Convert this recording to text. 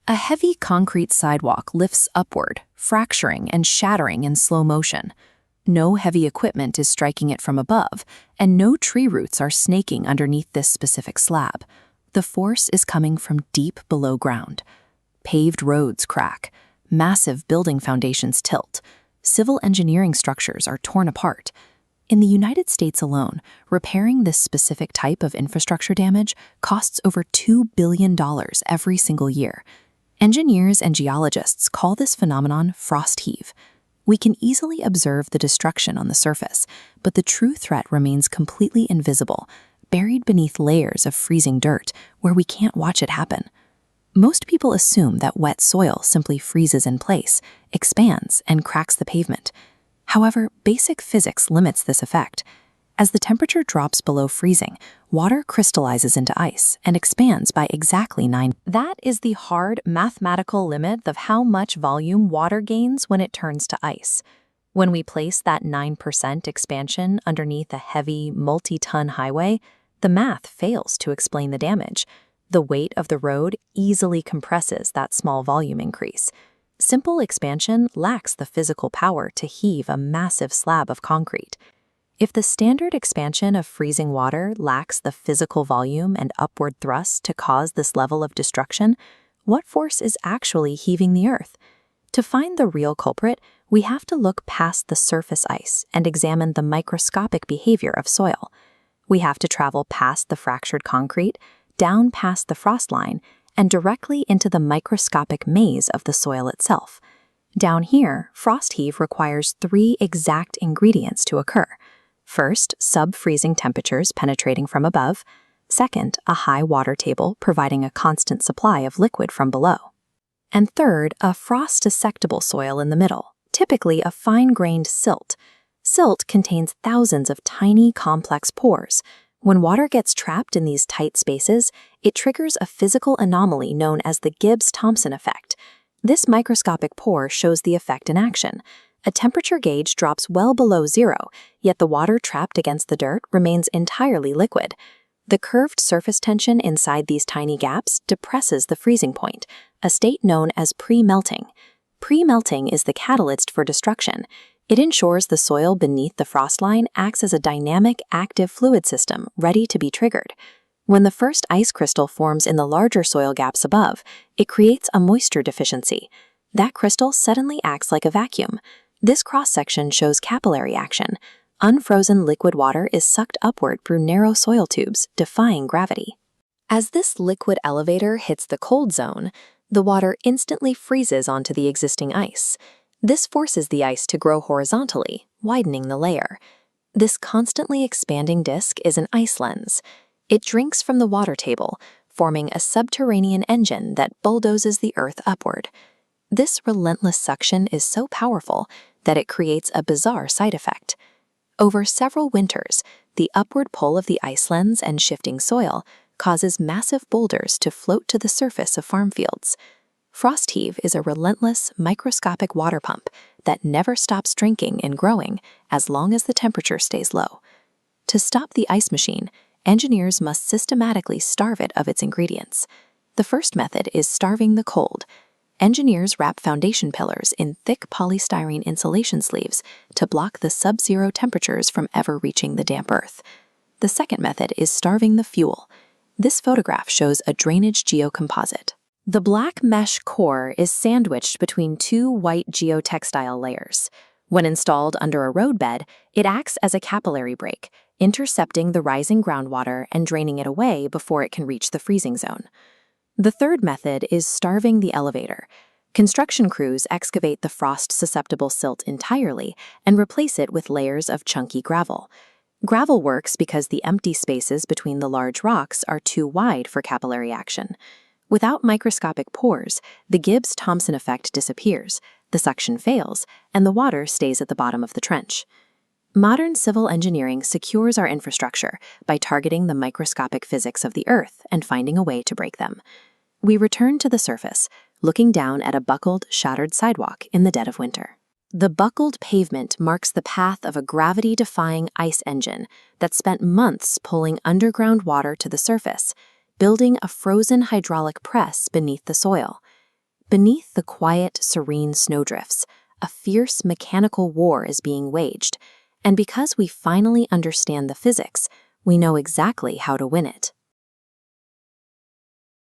A heavy concrete sidewalk lifts upward, fracturing and shattering in slow motion. No heavy equipment is striking it from above, and no tree roots are snaking underneath this specific slab. The force is coming from deep below ground. Paved roads crack, massive building foundations tilt, civil engineering structures are torn apart. In the United States alone, repairing this specific type of infrastructure damage costs over $2 billion every single year. Engineers and geologists call this phenomenon frost heave. We can easily observe the destruction on the surface, but the true threat remains completely invisible, buried beneath layers of freezing dirt where we can't watch it happen. Most people assume that wet soil simply freezes in place, expands, and cracks the pavement. However, basic physics limits this effect. As the temperature drops below freezing, water crystallizes into ice and expands by exactly 9. That is the hard mathematical limit of how much volume water gains when it turns to ice. When we place that 9% expansion underneath a heavy, multi-ton highway, the math fails to explain the damage. The weight of the road easily compresses that small volume increase. Simple expansion lacks the physical power to heave a massive slab of concrete. If the standard expansion of freezing water lacks the physical volume and upward thrust to cause this level of destruction, what force is actually heaving the earth? To find the real culprit, we have to look past the surface ice and examine the microscopic behavior of soil. We have to travel past the fractured concrete, down past the frost line, and directly into the microscopic maze of the soil itself. Down here, frost heave requires 3 exact ingredients to occur. First, sub-freezing temperatures penetrating from above. Second, a high water table providing a constant supply of liquid from below. And third, a frost-susceptible soil in the middle, typically a fine-grained silt. Silt contains thousands of tiny, complex pores. When water gets trapped in these tight spaces, it triggers a physical anomaly known as the Gibbs-Thompson effect. This microscopic pore shows the effect in action. A temperature gauge drops well below zero, yet the water trapped against the dirt remains entirely liquid. The curved surface tension inside these tiny gaps depresses the freezing point, a state known as pre-melting. Pre-melting is the catalyst for destruction. It ensures the soil beneath the frost line acts as a dynamic, active fluid system ready to be triggered. When the first ice crystal forms in the larger soil gaps above, it creates a moisture deficiency. That crystal suddenly acts like a vacuum. This cross-section shows capillary action. Unfrozen liquid water is sucked upward through narrow soil tubes, defying gravity. As this liquid elevator hits the cold zone, the water instantly freezes onto the existing ice. This forces the ice to grow horizontally, widening the layer. This constantly expanding disk is an ice lens. It drinks from the water table, forming a subterranean engine that bulldozes the earth upward. This relentless suction is so powerful that it creates a bizarre side effect. Over several winters, the upward pull of the ice lens and shifting soil causes massive boulders to float to the surface of farm fields. Frost heave is a relentless, microscopic water pump that never stops drinking and growing as long as the temperature stays low. To stop the ice machine, engineers must systematically starve it of its ingredients. The first method is starving the cold. Engineers wrap foundation pillars in thick polystyrene insulation sleeves to block the sub-zero temperatures from ever reaching the damp earth. The second method is starving the fuel. This photograph shows a drainage geocomposite. The black mesh core is sandwiched between 2 white geotextile layers. When installed under a roadbed, it acts as a capillary break, intercepting the rising groundwater and draining it away before it can reach the freezing zone. The third method is starving the elevator. Construction crews excavate the frost-susceptible silt entirely and replace it with layers of chunky gravel. Gravel works because the empty spaces between the large rocks are too wide for capillary action. Without microscopic pores, the Gibbs-Thompson effect disappears, the suction fails, and the water stays at the bottom of the trench. Modern civil engineering secures our infrastructure by targeting the microscopic physics of the earth and finding a way to break them. We return to the surface, looking down at a buckled, shattered sidewalk in the dead of winter. The buckled pavement marks the path of a gravity-defying ice engine that spent months pulling underground water to the surface, building a frozen hydraulic press beneath the soil. Beneath the quiet, serene snowdrifts, a fierce mechanical war is being waged, and because we finally understand the physics, we know exactly how to win it.